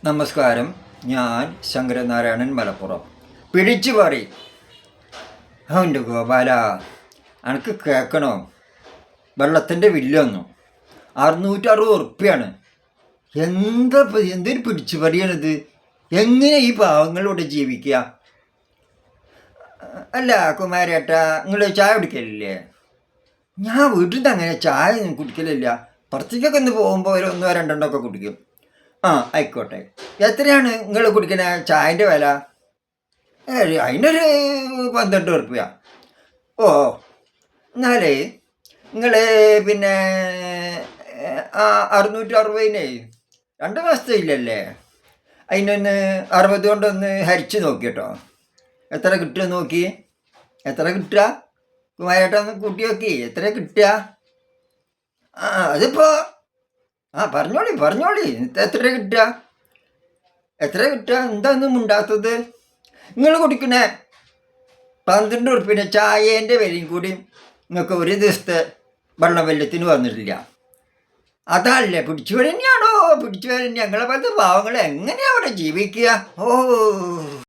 നമസ്കാരം. ഞാൻ ശങ്കരനാരായണൻ മലപ്പുറം. പിടിച്ചു പറി അവൻ്റെ ഗോപാല, എനിക്ക് കേൾക്കണോ? വെള്ളത്തിൻ്റെ ബില്ലൊന്നു 660 ഉറുപ്പ്യാണ്. എന്തൊരു പിടിച്ചു പറിയാണിത്? എങ്ങനെ ഈ പാവങ്ങളോട് ജീവിക്കുക? അല്ല കുമാരേട്ടാ, നിങ്ങൾ ചായ കുടിക്കലില്ലേ? ഞാൻ വീട്ടിൽ നിന്ന് അങ്ങനെ ചായ കുടിക്കലില്ല. പുറത്തേക്കൊക്കെ ഒന്ന് പോകുമ്പോൾ ഒരു 1-2 ഒക്കെ കുടിക്കും. ആയിക്കോട്ടെ. എത്രയാണ് നിങ്ങൾ കുടിക്കുന്ന ചായൻ്റെ വില? അതിനൊരു 12 ഉറുപ്പ്യ. ഓ, എന്നാലേ നിങ്ങൾ പിന്നെ 660 2 മാസത്തെ ഇല്ലല്ലേ? അതിനൊന്ന് 60 കൊണ്ടൊന്ന് ഹരിച്ച് നോക്കി കേട്ടോ. എത്ര കിട്ടുക നോക്കി. എത്ര കിട്ടുക കുമാരേട്ട? ഒന്ന് കൂട്ടി നോക്കി എത്ര കിട്ടുക. അതിപ്പോൾ പറഞ്ഞോളി എത്ര കിട്ടുക? എന്താന്നും ഉണ്ടാത്തത്? നിങ്ങൾ കുടിക്കണേ 12 ഉറുപ്പ്യൻ്റെ ചായേൻ്റെ വിലയും കൂടി നിങ്ങൾക്ക് ഒരു ദിവസത്തെ വെള്ളം വെല്ലത്തിന് വന്നിട്ടില്ല. അതല്ലേ പിടിച്ചു വരന്നെയാണോ? പിടിച്ചു വരന്നെ. ഞങ്ങളെ പോലത്തെ പാവങ്ങൾ എങ്ങനെയാണ് അവിടെ ജീവിക്കുക? ഓ.